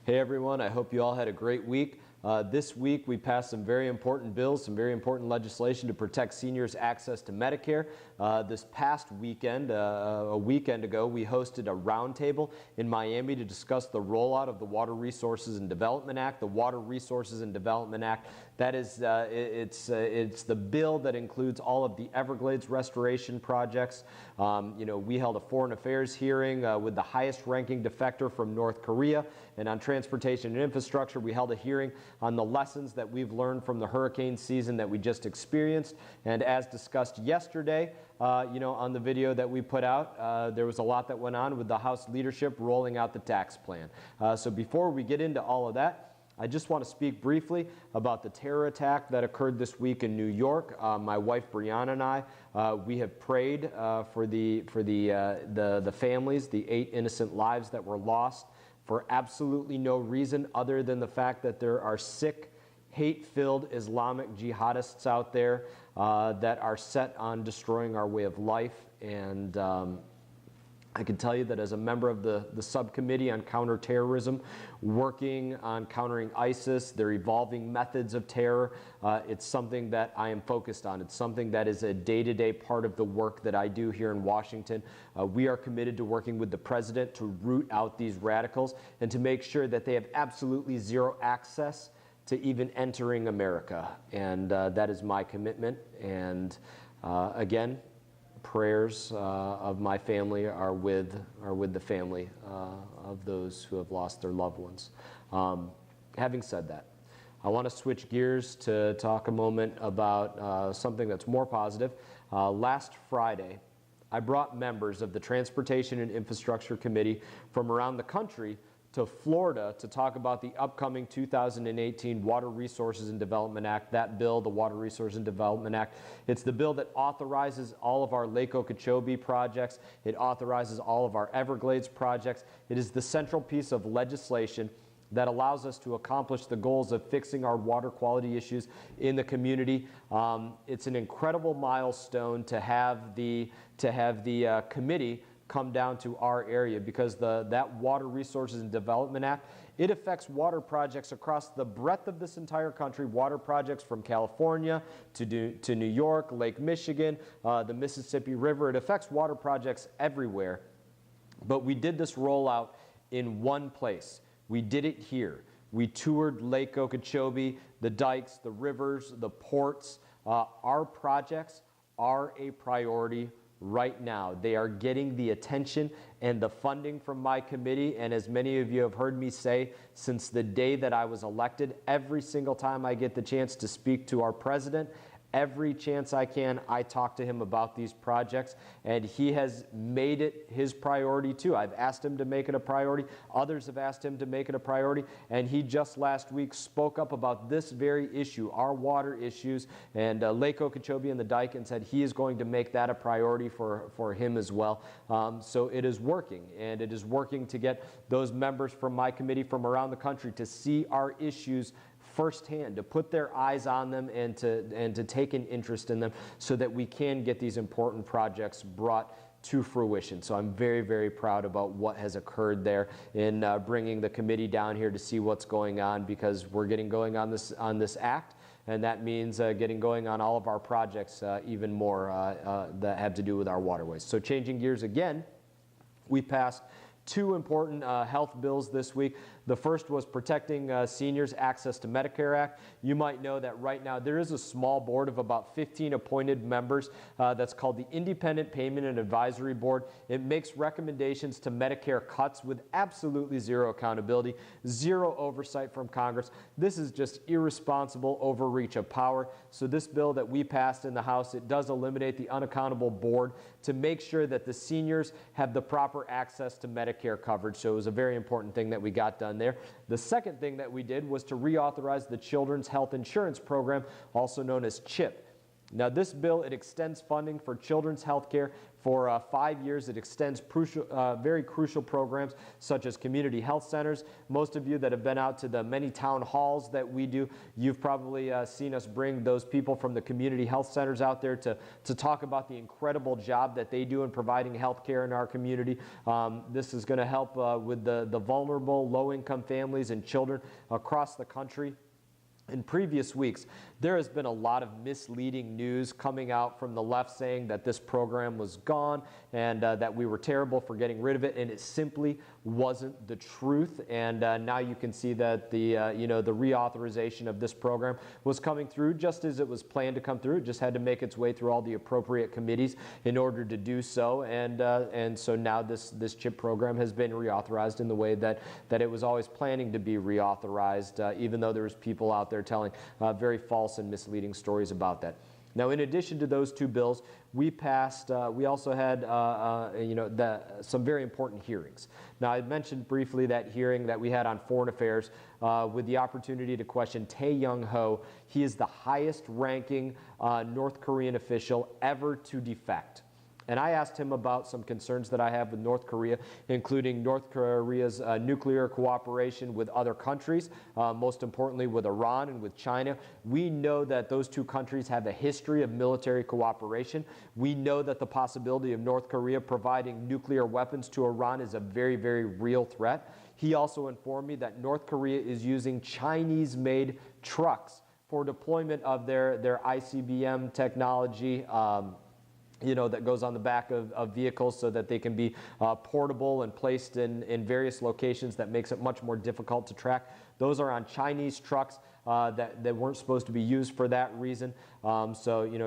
Hey everyone, I hope you all had a great week. This week we passed some very important bills, some very important legislation to protect seniors' access to Medicare. This past weekend, a weekend ago, we hosted a roundtable in Miami to discuss the rollout of the Water Resources and Development Act. The Water Resources and Development Act, that is, it's the bill that includes all of the Everglades restoration projects. We held a foreign affairs hearing with the highest-ranking defector from North Korea, and on transportation and infrastructure, we held a hearing on the lessons that we've learned from the hurricane season that we just experienced. And as discussed yesterday, on the video that we put out, there was a lot that went on with the House leadership rolling out the tax plan. So before we get into all of that, I just want to speak briefly about the terror attack that occurred this week in New York. My wife Brianna and I, we have prayed for the families, the 8 innocent lives that were lost, for absolutely no reason other than the fact that there are sick, hate-filled Islamic jihadists out there that are set on destroying our way of life. And I can tell you that as a member of the subcommittee on counterterrorism, working on countering ISIS, their evolving methods of terror, it's something that I am focused on. It's something that is a day-to-day part of the work that I do here in Washington. We are committed to working with the president to root out these radicals and to make sure that they have absolutely zero access to even entering America. And that is my commitment. And again, prayers of my family are with the family of those who have lost their loved ones. Having said that, I want to switch gears to talk a moment about something that's more positive. Last Friday, I brought members of the Transportation and Infrastructure Committee from around the country to Florida to talk about the upcoming 2018 Water Resources and Development Act. That bill, the Water Resources and Development Act, it's the bill that authorizes all of our Lake Okeechobee projects. It authorizes all of our Everglades projects. It is the central piece of legislation that allows us to accomplish the goals of fixing our water quality issues in the community. It's an incredible milestone to have the committee come down to our area, because that Water Resources and Development Act, it affects water projects across the breadth of this entire country, water projects from California to New York, Lake Michigan, the Mississippi River. It affects water projects everywhere. But we did this rollout in one place. We did it here. We toured Lake Okeechobee, the dikes, the rivers, the ports. Our projects are a priority right now. They are getting the attention and the funding from my committee, and as many of you have heard me say since the day that I was elected, every single time I get the chance to speak to our president, every chance I can, I talk to him about these projects, and he has made it his priority too. I've asked him to make it a priority. Others have asked him to make it a priority, and he just last week spoke up about this very issue, our water issues, and Lake Okeechobee and the dike, and said he is going to make that a priority for him as well. So it is working, and it is working to get those members from my committee from around the country to see our issues firsthand, to put their eyes on them and to take an interest in them so that we can get these important projects brought to fruition. So I'm very, very proud about what has occurred there in bringing the committee down here to see what's going on, because we're getting going on this act, and that means getting going on all of our projects even more that have to do with our waterways. So changing gears again, we passed 2 important health bills this week. The first was protecting seniors' access to Medicare Act. You might know that right now there is a small board of about 15 appointed members that's called the Independent Payment and Advisory Board. It makes recommendations to Medicare cuts with absolutely zero accountability, zero oversight from Congress. This is just irresponsible overreach of power. So this bill that we passed in the House, it does eliminate the unaccountable board to make sure that the seniors have the proper access to Medicare coverage. So it was a very important thing that we got done there. The second thing that we did was to reauthorize the Children's Health Insurance Program, also known as CHIP. Now this bill, it extends funding for children's health care For 5 years, it extends very crucial programs such as community health centers. Most of you that have been out to the many town halls that we do, you've probably seen us bring those people from the community health centers out there to talk about the incredible job that they do in providing health care in our community. This is going to help with the vulnerable, low-income families and children across the country. In previous weeks, there has been a lot of misleading news coming out from the left saying that this program was gone and that we were terrible for getting rid of it, and it simply wasn't the truth. And now you can see that the reauthorization of this program was coming through just as it was planned to come through. It just had to make its way through all the appropriate committees in order to do so. And so now this CHIP program has been reauthorized in the way that it was always planning to be reauthorized, even though there was people out there telling very false and misleading stories about that. Now, in addition to those two bills, we also had some very important hearings. Now, I mentioned briefly that hearing that we had on Foreign Affairs with the opportunity to question Tae-Young-ho. He is the highest ranking North Korean official ever to defect. And I asked him about some concerns that I have with North Korea, including North Korea's nuclear cooperation with other countries, most importantly with Iran and with China. We know that those two countries have a history of military cooperation. We know that the possibility of North Korea providing nuclear weapons to Iran is a very, very real threat. He also informed me that North Korea is using Chinese-made trucks for deployment of their ICBM technology, that goes on the back of vehicles so that they can be portable and placed in various locations that makes it much more difficult to track. Those are on Chinese trucks that weren't supposed to be used for that reason.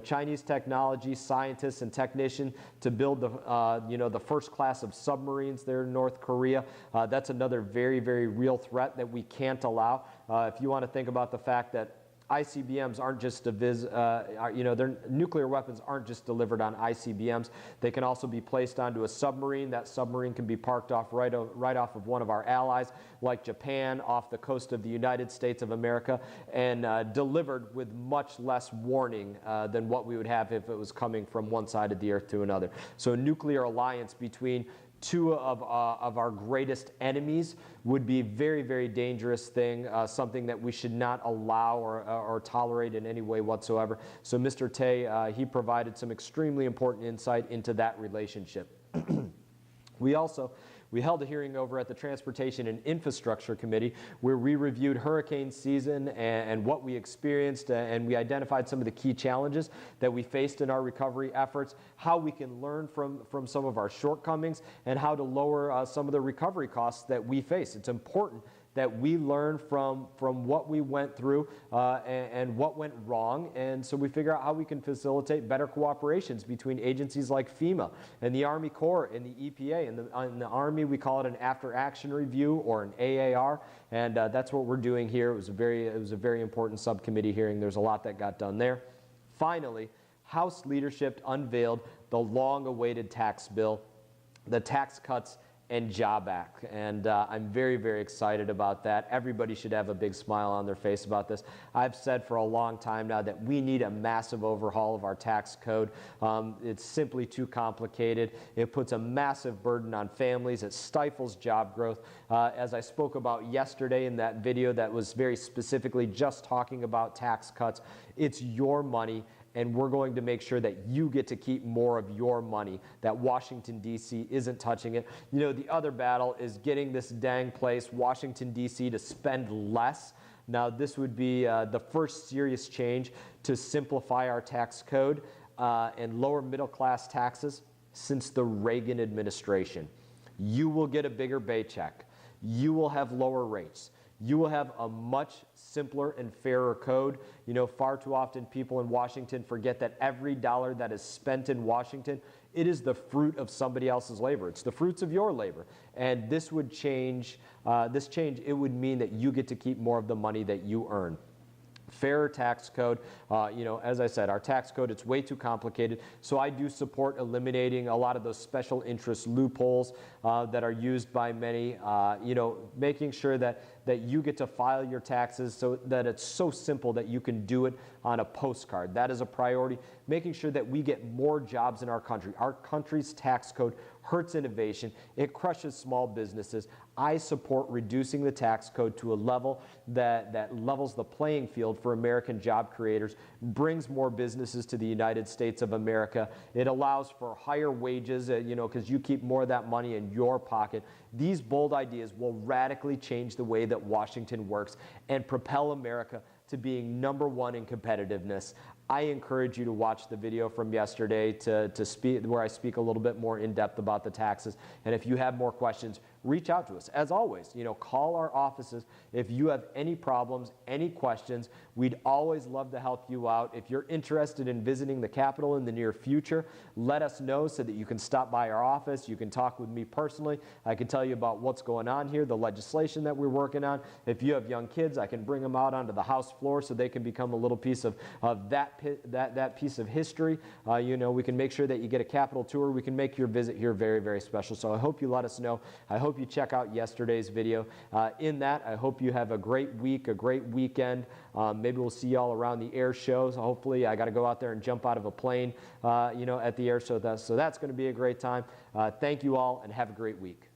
Chinese technology, scientists and technicians to build the first class of submarines there in North Korea. That's another very, very real threat that we can't allow. If you want to think about the fact that ICBMs aren't just their nuclear weapons aren't just delivered on ICBMs. They can also be placed onto a submarine. That submarine can be parked off right off of one of our allies, like Japan, off the coast of the United States of America, and delivered with much less warning than what we would have if it was coming from one side of the earth to another. So a nuclear alliance between two of our greatest enemies would be a very, very dangerous thing, something that we should not allow or tolerate in any way whatsoever. So Mr. Tae, he provided some extremely important insight into that relationship. We held a hearing over at the Transportation and Infrastructure Committee where we reviewed hurricane season and what we experienced, and we identified some of the key challenges that we faced in our recovery efforts, how we can learn from some of our shortcomings, and how to lower some of the recovery costs that we face. It's important that we learn from what we went through and what went wrong. And so we figure out how we can facilitate better cooperations between agencies like FEMA and the Army Corps and the EPA. In the Army, we call it an after-action review or an AAR, and that's what we're doing here. It was a very important subcommittee hearing. There's a lot that got done there. Finally, House leadership unveiled the long-awaited tax bill, the Tax Cuts and Job Act. And I'm very, very excited about that. Everybody should have a big smile on their face about this. I've said for a long time now that we need a massive overhaul of our tax code. It's simply too complicated. It puts a massive burden on families. It stifles job growth. As I spoke about yesterday in that video that was very specifically just talking about tax cuts, it's your money, and we're going to make sure that you get to keep more of your money, that Washington, D.C. isn't touching it. The other battle is getting this dang place, Washington, D.C., to spend less. Now, this would be the first serious change to simplify our tax code and lower middle-class taxes since the Reagan administration. You will get a bigger paycheck. You will have lower rates. You will have a much simpler and fairer code. Far too often people in Washington forget that every dollar that is spent in Washington, it is the fruit of somebody else's labor. It's the fruits of your labor. And this would change, it would mean that you get to keep more of the money that you earn. Fairer tax code. As I said, our tax code, it's way too complicated. So I do support eliminating a lot of those special interest loopholes that are used by many, making sure that you get to file your taxes so that it's so simple that you can do it on a postcard. That is a priority. making sure that we get more jobs in our country. Our country's tax code hurts innovation. It crushes small businesses. I support reducing the tax code to a level that levels the playing field for American job creators, brings more businesses to the United States of America. It allows for higher wages, because you keep more of that money in your pocket. These bold ideas will radically change the way that Washington works and propel America to being #1 in competitiveness. I encourage you to watch the video from yesterday to speak, where I speak a little bit more in depth about the taxes. And if you have more questions, reach out to us. As always, call our offices if you have any problems, any questions. We'd always love to help you out. If you're interested in visiting the Capitol in the near future, let us know so that you can stop by our office. You can talk with me personally. I can tell you about what's going on here, the legislation that we're working on. If you have young kids, I can bring them out onto the House floor so they can become a little piece of that piece of history. We can make sure that you get a Capitol tour. We can make your visit here very, very special. So I hope you let us know. I hope you check out yesterday's video. In that, I hope you have a great week, a great weekend. Maybe we'll see you all around the air shows. Hopefully, I got to go out there and jump out of a plane, at the air show. So that's going to be a great time. Thank you all, and have a great week.